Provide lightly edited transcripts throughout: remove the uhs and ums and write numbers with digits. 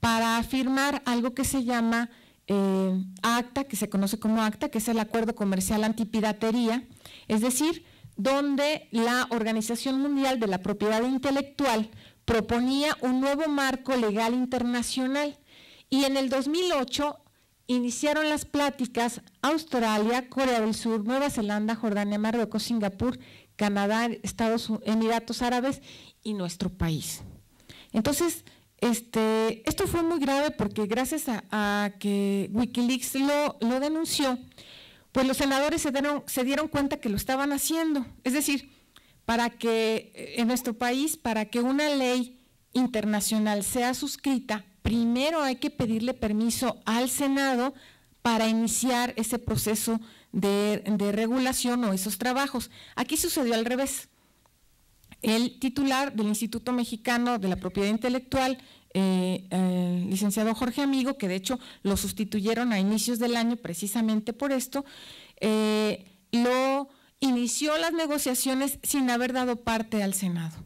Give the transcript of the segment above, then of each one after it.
para firmar algo que se llama ACTA, que se conoce como ACTA, que es el Acuerdo Comercial Antipiratería, es decir, donde la Organización Mundial de la Propiedad Intelectual proponía un nuevo marco legal internacional, y en el 2008 iniciaron las pláticas Australia, Corea del Sur, Nueva Zelanda, Jordania, Marruecos, Singapur, Canadá, Emiratos Árabes y nuestro país. Entonces, esto fue muy grave porque gracias a que Wikileaks lo denunció, pues los senadores se dieron cuenta que lo estaban haciendo. Es decir, para que en nuestro país, para que una ley internacional sea suscrita, primero hay que pedirle permiso al Senado para iniciar ese proceso de regulación o esos trabajos. Aquí sucedió al revés. El titular del Instituto Mexicano de la Propiedad Intelectual, licenciado Jorge Amigo, que de hecho lo sustituyeron a inicios del año precisamente por esto, lo inició las negociaciones sin haber dado parte al Senado.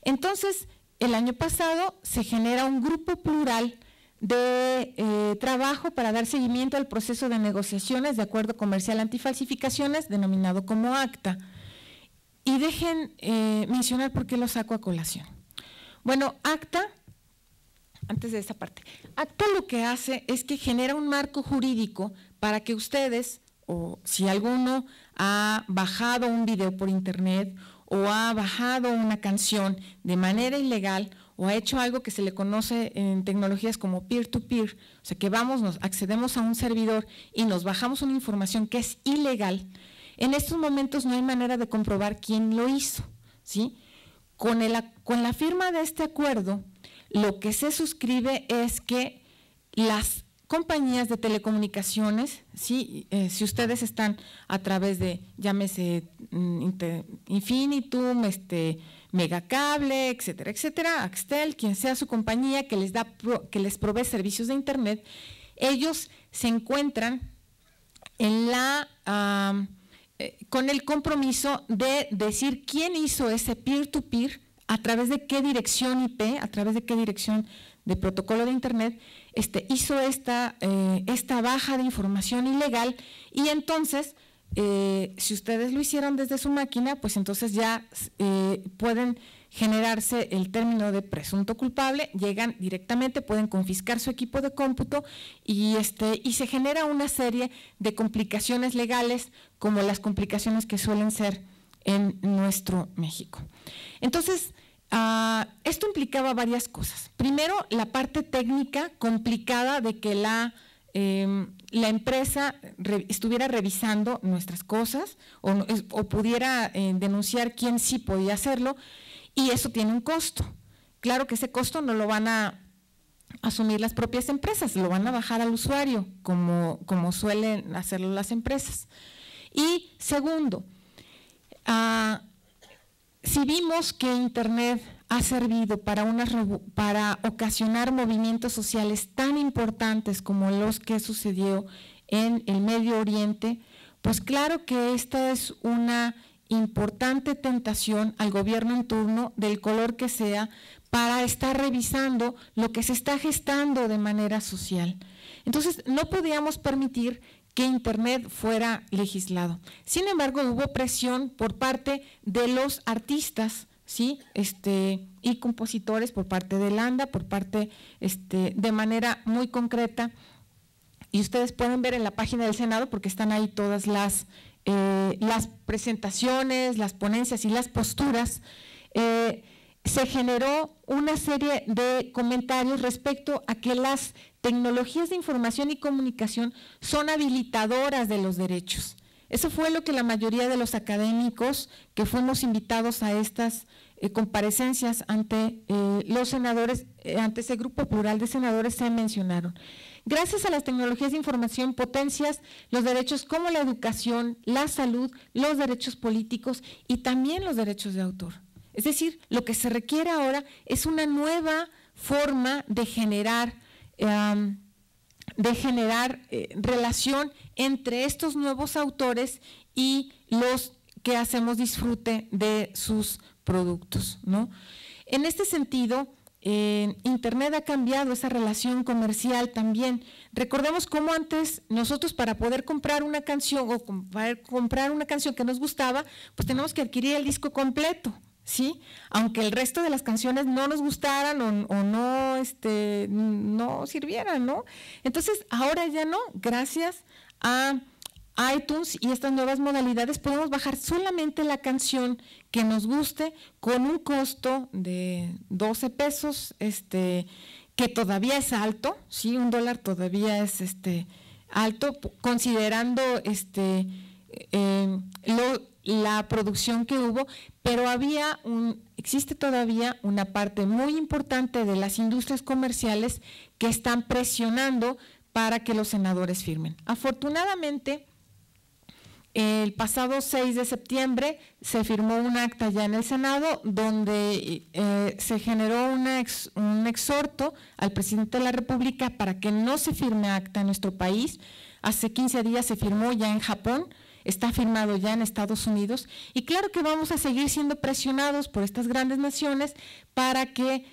Entonces, el año pasado se genera un grupo plural de trabajo para dar seguimiento al proceso de negociaciones de acuerdo comercial antifalsificaciones, denominado como ACTA. Y dejen mencionar por qué lo saco a colación. Bueno, ACTA, antes de esta parte, ACTA lo que hace es que genera un marco jurídico para que ustedes, o si alguno ha bajado un video por internet o ha bajado una canción de manera ilegal o ha hecho algo que se le conoce en tecnologías como peer-to-peer, o sea que nos accedemos a un servidor y nos bajamos una información que es ilegal. En estos momentos no hay manera de comprobar quién lo hizo, ¿sí? Con la firma de este acuerdo, lo que se suscribe es que las compañías de telecomunicaciones, ¿sí? Si ustedes están a través de, llámese Infinitum, Megacable, etcétera, etcétera, Axtel, quien sea su compañía que les provee servicios de internet, ellos se encuentran en con el compromiso de decir quién hizo ese peer-to-peer, a través de qué dirección IP, a través de qué dirección de protocolo de internet hizo esta baja de información ilegal, y entonces si ustedes lo hicieron desde su máquina, pues entonces ya pueden generarse el término de presunto culpable, llegan directamente, pueden confiscar su equipo de cómputo y se genera una serie de complicaciones legales, como las complicaciones que suelen ser en nuestro México. Entonces, esto implicaba varias cosas. Primero, la parte técnica complicada de que la empresa estuviera revisando nuestras cosas o pudiera denunciar quién sí podía hacerlo, y eso tiene un costo. Claro que ese costo no lo van a asumir las propias empresas, lo van a bajar al usuario, como suelen hacerlo las empresas. Y segundo, si vimos que Internet ha servido para ocasionar movimientos sociales tan importantes como los que sucedió en el Medio Oriente, pues claro que esta es una importante tentación al gobierno en turno, del color que sea, para estar revisando lo que se está gestando de manera social. Entonces, no podíamos permitir que Internet fuera legislado. Sin embargo, hubo presión por parte de los artistas, ¿sí? Y compositores, por parte de Landa, por parte de manera muy concreta, y ustedes pueden ver en la página del Senado, porque están ahí todas las presentaciones, las ponencias y las posturas. Se generó una serie de comentarios respecto a que las tecnologías de información y comunicación son habilitadoras de los derechos. Eso fue lo que la mayoría de los académicos que fuimos invitados a estas comparecencias ante los senadores, ante ese grupo plural de senadores, se mencionaron. Gracias a las tecnologías de información potencias los derechos como la educación, la salud, los derechos políticos y también los derechos de autor. Es decir, lo que se requiere ahora es una nueva forma de generar relación entre estos nuevos autores y los que hacemos disfrute de sus productos, ¿no? En este sentido, Internet ha cambiado esa relación comercial también. Recordemos cómo antes nosotros para poder comprar una canción o comprar una canción que nos gustaba, pues tenemos que adquirir el disco completo, ¿sí? Aunque el resto de las canciones no nos gustaran o no, no sirvieran, ¿no? Entonces, ahora ya no, gracias a iTunes y estas nuevas modalidades podemos bajar solamente la canción que nos guste con un costo de 12 pesos, que todavía es alto, ¿sí? $1 todavía es alto, considerando la producción que hubo, pero existe todavía una parte muy importante de las industrias comerciales que están presionando para que los senadores firmen. Afortunadamente, el pasado 6 de septiembre se firmó un acta ya en el Senado donde se generó un exhorto al presidente de la República para que no se firme acta en nuestro país. Hace 15 días se firmó ya en Japón, está firmado ya en Estados Unidos y claro que vamos a seguir siendo presionados por estas grandes naciones para que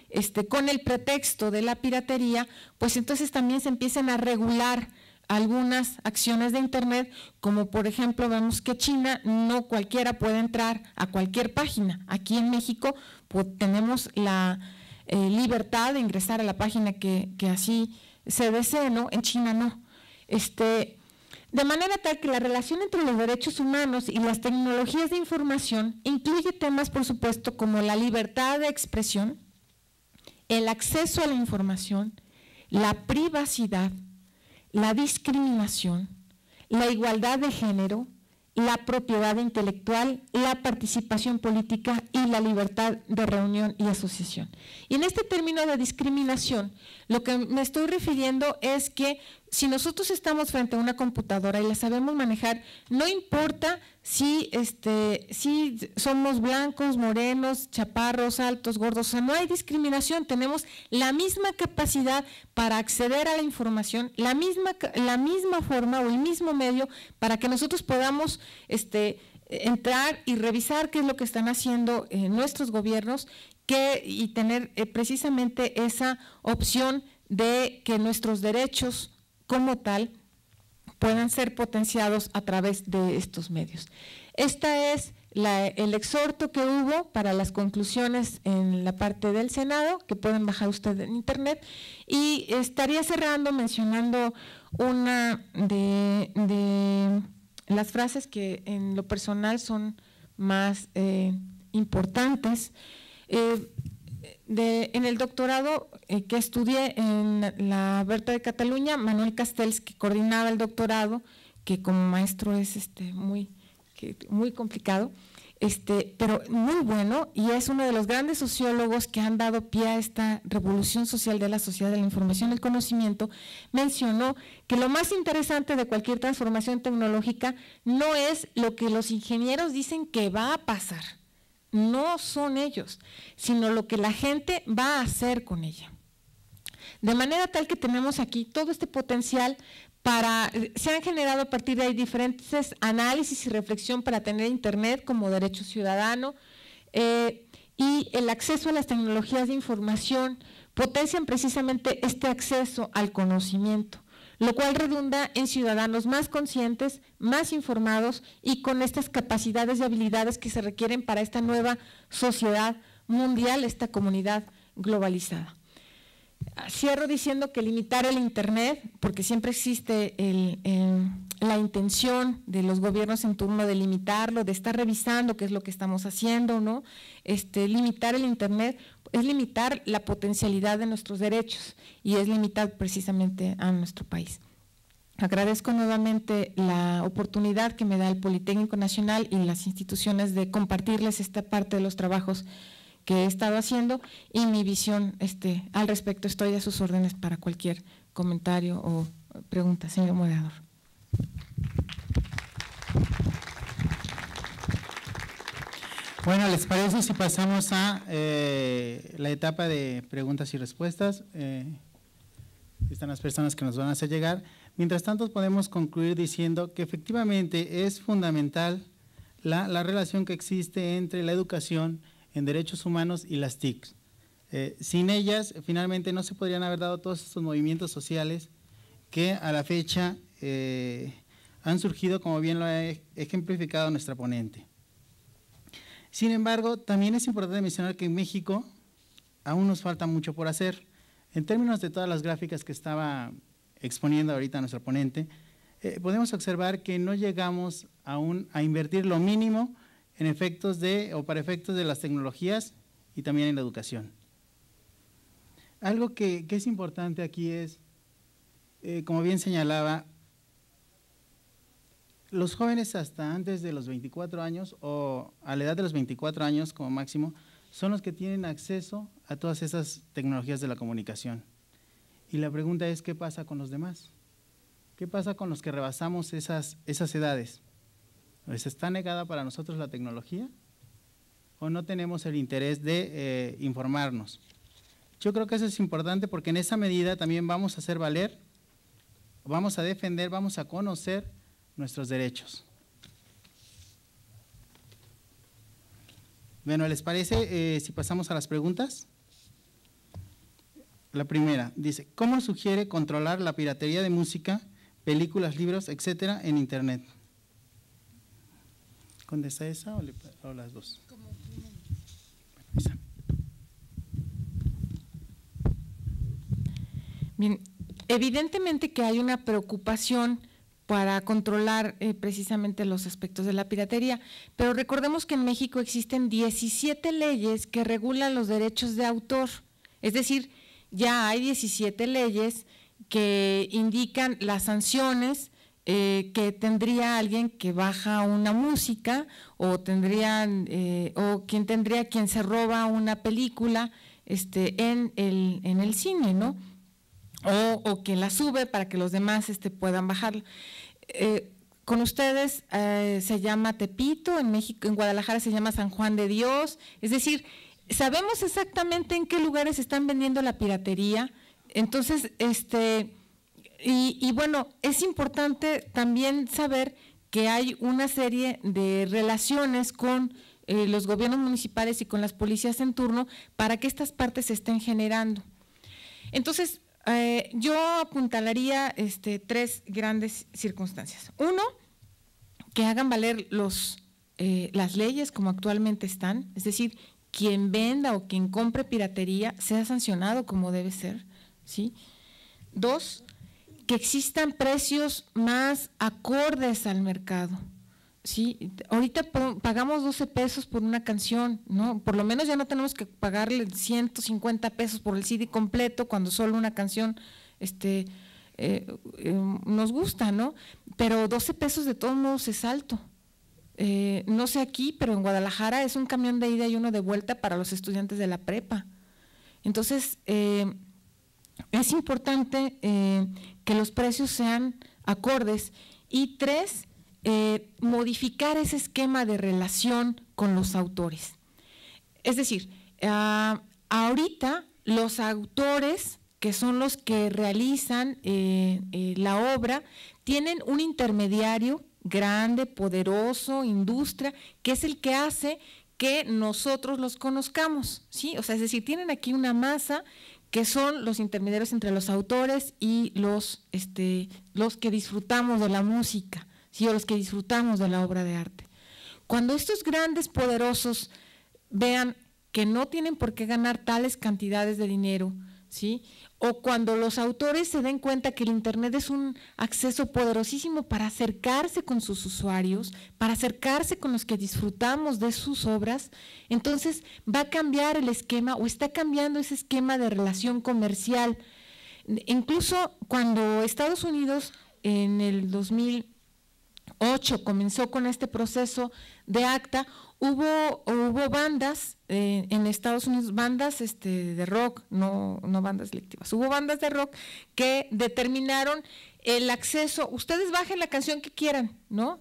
con el pretexto de la piratería, pues entonces también se empiecen a regular algunas acciones de Internet, como por ejemplo vemos que China no cualquiera puede entrar a cualquier página. Aquí en México pues, tenemos la libertad de ingresar a la página que así se desee, ¿no? En China no. De manera tal que la relación entre los derechos humanos y las tecnologías de información incluye temas, por supuesto, como la libertad de expresión, el acceso a la información, la privacidad, la discriminación, la igualdad de género, la propiedad intelectual, la participación política y la libertad de reunión y asociación. Y en este término de discriminación, lo que me estoy refiriendo es que si nosotros estamos frente a una computadora y la sabemos manejar, no importa si somos blancos, morenos, chaparros, altos, gordos, o sea, no hay discriminación, tenemos la misma capacidad para acceder a la información, la misma forma o el mismo medio para que nosotros podamos entrar y revisar qué es lo que están haciendo nuestros gobiernos y tener precisamente esa opción de que nuestros derechos como tal puedan ser potenciados a través de estos medios. Este es el exhorto que hubo para las conclusiones en la parte del Senado, que pueden bajar ustedes en Internet, y estaría cerrando mencionando una de las frases que en lo personal son más importantes. En el doctorado que estudié en la Berta de Cataluña, Manuel Castells, que coordinaba el doctorado, que como maestro es muy complicado, pero muy bueno, y es uno de los grandes sociólogos que han dado pie a esta revolución social de la sociedad de la información y el conocimiento, mencionó que lo más interesante de cualquier transformación tecnológica no es lo que los ingenieros dicen que va a pasar, no son ellos, sino lo que la gente va a hacer con ella. De manera tal que tenemos aquí todo este potencial se han generado a partir de ahí diferentes análisis y reflexión para tener Internet como derecho ciudadano y el acceso a las tecnologías de información potencian precisamente este acceso al conocimiento, lo cual redunda en ciudadanos más conscientes, más informados y con estas capacidades y habilidades que se requieren para esta nueva sociedad mundial, esta comunidad globalizada. Cierro diciendo que limitar el Internet, porque siempre existe la intención de los gobiernos en turno de limitarlo, de estar revisando qué es lo que estamos haciendo, ¿no? Limitar el Internet es limitar la potencialidad de nuestros derechos y es limitar precisamente a nuestro país. Agradezco nuevamente la oportunidad que me da el Politécnico Nacional y las instituciones de compartirles esta parte de los trabajos que he estado haciendo y mi visión al respecto. Estoy a sus órdenes para cualquier comentario o pregunta, señor moderador. Bueno, ¿les parece si pasamos a la etapa de preguntas y respuestas? Están las personas que nos van a hacer llegar. Mientras tanto, podemos concluir diciendo que efectivamente es fundamental la relación que existe entre la educación en derechos humanos y las TIC. Sin ellas, finalmente, no se podrían haber dado todos estos movimientos sociales que a la fecha han surgido, como bien lo ha ejemplificado nuestra ponente. Sin embargo, también es importante mencionar que en México aún nos falta mucho por hacer. En términos de todas las gráficas que estaba exponiendo ahorita nuestra ponente, podemos observar que no llegamos aún a invertir lo mínimo en para efectos de las tecnologías y también en la educación. Algo que es importante aquí es, como bien señalaba, los jóvenes hasta antes de los 24 años o a la edad de los 24 años como máximo son los que tienen acceso a todas esas tecnologías de la comunicación. Y la pregunta es, ¿qué pasa con los demás? ¿Qué pasa con los que rebasamos esas edades? ¿Les está negada para nosotros la tecnología? ¿O no tenemos el interés de informarnos? Yo creo que eso es importante porque en esa medida también vamos a hacer valer, vamos a defender, vamos a conocer nuestros derechos. Bueno, ¿les parece si pasamos a las preguntas? La primera dice, ¿cómo sugiere controlar la piratería de música, películas, libros, etcétera, en Internet? ¿Contesta esa o las dos? Esa. Bien, evidentemente que hay una preocupación para controlar precisamente los aspectos de la piratería, pero recordemos que en México existen 17 leyes que regulan los derechos de autor, es decir, ya hay 17 leyes que indican las sanciones que tendría alguien que baja una música o quien se roba una película en el cine, ¿no? O quien la sube para que los demás puedan bajarla. Con ustedes se llama Tepito, en México, en Guadalajara se llama San Juan de Dios, es decir, sabemos exactamente en qué lugares están vendiendo la piratería. Entonces, y bueno, es importante también saber que hay una serie de relaciones con los gobiernos municipales y con las policías en turno para que estas partes se estén generando. Entonces, yo apuntalaría tres grandes circunstancias. Uno, que hagan valer las leyes como actualmente están, es decir, quien venda o quien compre piratería sea sancionado como debe ser, ¿sí? Dos, que existan precios más acordes al mercado, ¿sí? Ahorita pagamos 12 pesos por una canción, ¿no? Por lo menos ya no tenemos que pagarle 150 pesos por el CD completo cuando solo una canción nos gusta, ¿no? Pero 12 pesos de todos modos es alto. No sé aquí, pero en Guadalajara es un camión de ida y uno de vuelta para los estudiantes de la prepa. Entonces, es importante que los precios sean acordes. Y tres, modificar ese esquema de relación con los autores. Es decir, ahorita los autores, que son los que realizan la obra, tienen un intermediario grande, poderoso, industria, que es el que hace que nosotros los conozcamos, ¿sí? O sea, es decir, tienen aquí una masa que son los intermediarios entre los autores y los que disfrutamos de la música, ¿sí? O los que disfrutamos de la obra de arte. Cuando estos grandes poderosos vean que no tienen por qué ganar tales cantidades de dinero, ¿sí? O cuando los autores se den cuenta que el Internet es un acceso poderosísimo para acercarse con sus usuarios, para acercarse con los que disfrutamos de sus obras, entonces va a cambiar el esquema o está cambiando ese esquema de relación comercial. Incluso cuando Estados Unidos en el 2008 comenzó con este proceso de ACTA, hubo bandas en Estados Unidos, bandas de rock, no bandas selectivas, hubo bandas de rock que determinaron el acceso, ustedes bajen la canción que quieran, ¿no?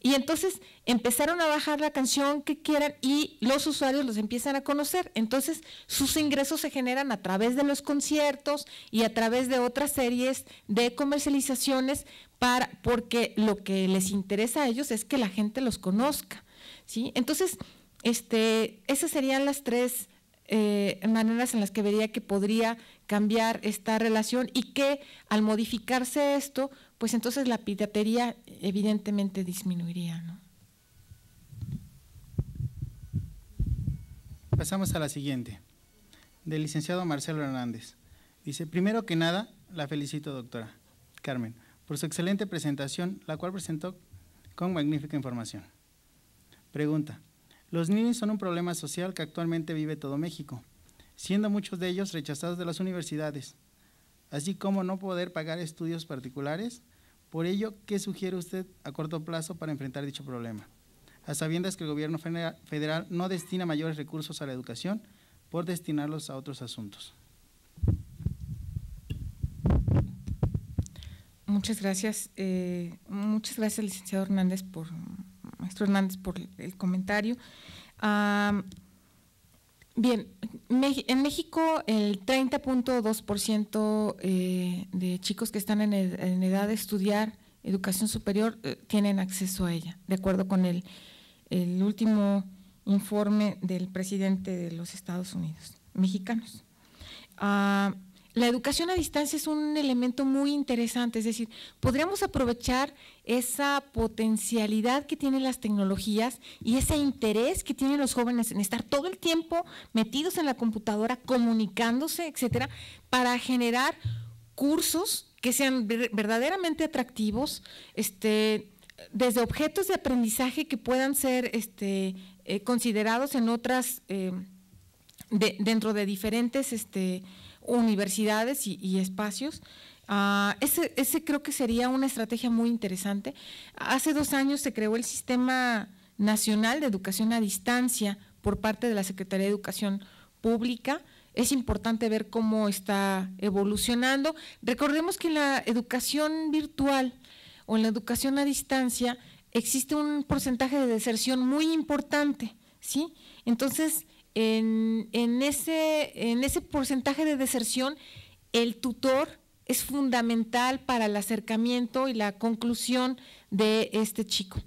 Y entonces empezaron a bajar la canción que quieran y los usuarios los empiezan a conocer. Entonces sus ingresos se generan a través de los conciertos y a través de otras series de comercializaciones porque lo que les interesa a ellos es que la gente los conozca, ¿sí? Entonces, esas serían las tres maneras en las que vería que podría cambiar esta relación y que al modificarse esto, pues entonces la piratería evidentemente disminuiría, ¿no? Pasamos a la siguiente, del licenciado Marcelo Hernández. Dice, primero que nada, la felicito, doctora Carmen, por su excelente presentación, la cual presentó con magnífica información. Pregunta, los niños son un problema social que actualmente vive todo México, siendo muchos de ellos rechazados de las universidades, así como no poder pagar estudios particulares. Por ello, ¿qué sugiere usted a corto plazo para enfrentar dicho problema? A sabiendas que el gobierno federal no destina mayores recursos a la educación por destinarlos a otros asuntos. Muchas gracias, licenciado Hernández, maestro Hernández, por el comentario. Bien, en México el 30.2% de chicos que están en edad de estudiar educación superior tienen acceso a ella, de acuerdo con el último informe del presidente de los Estados Unidos mexicanos. La educación a distancia es un elemento muy interesante, es decir, podríamos aprovechar esa potencialidad que tienen las tecnologías y ese interés que tienen los jóvenes en estar todo el tiempo metidos en la computadora, comunicándose, etcétera, para generar cursos que sean verdaderamente atractivos, desde objetos de aprendizaje que puedan ser considerados en otras, dentro de diferentes universidades y espacios. Ese creo que sería una estrategia muy interesante. Hace 2 años se creó el Sistema Nacional de Educación a Distancia por parte de la Secretaría de Educación Pública. Es importante ver cómo está evolucionando. Recordemos que en la educación virtual o en la educación a distancia existe un porcentaje de deserción muy importante, ¿sí? Entonces, en ese porcentaje de deserción, el tutor es fundamental para el acercamiento y la conclusión de este chico.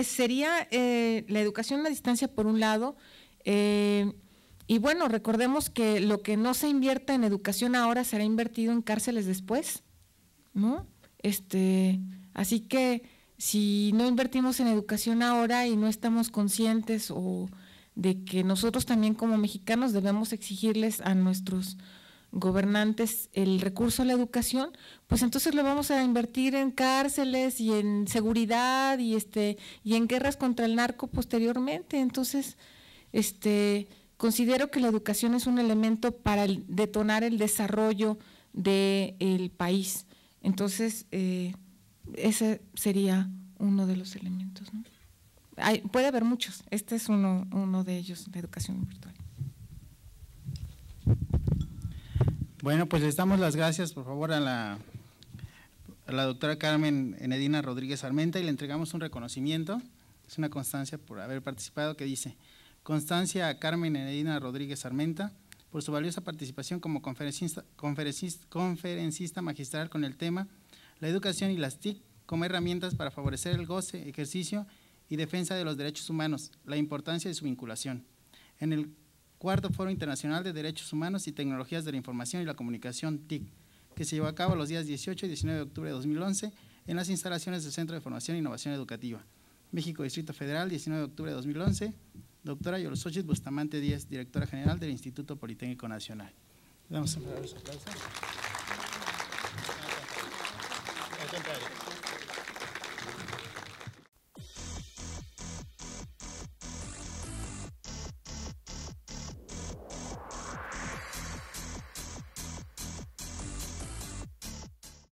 Sería la educación a distancia por un lado, y bueno, recordemos que lo que no se invierta en educación ahora será invertido en cárceles después, ¿no? Así que si no invertimos en educación ahora y no estamos conscientes de que nosotros también como mexicanos debemos exigirles a nuestros gobernantes el recurso a la educación, pues entonces lo vamos a invertir en cárceles y en seguridad y en guerras contra el narco posteriormente. Entonces, considero que la educación es un elemento para detonar el desarrollo del país. Entonces, ese sería uno de los elementos, ¿no? Puede haber muchos, este es uno de ellos, de educación virtual. Bueno, pues les damos las gracias, por favor, a la doctora Carmen Enedina Rodríguez Armenta y le entregamos un reconocimiento, es una constancia por haber participado que dice: constancia a Carmen Enedina Rodríguez Armenta por su valiosa participación como conferencista magistral con el tema la educación y las TIC como herramientas para favorecer el goce, ejercicio y defensa de los derechos humanos, la importancia de su vinculación. En el 4º Foro Internacional de Derechos Humanos y Tecnologías de la Información y la Comunicación, TIC, que se llevó a cabo los días 18 y 19 de octubre de 2011 en las instalaciones del Centro de Formación e Innovación Educativa, México, Distrito Federal, 19 de octubre de 2011, doctora Yoloxóchitl Bustamante Díaz, directora general del Instituto Politécnico Nacional. Le damos un aplauso.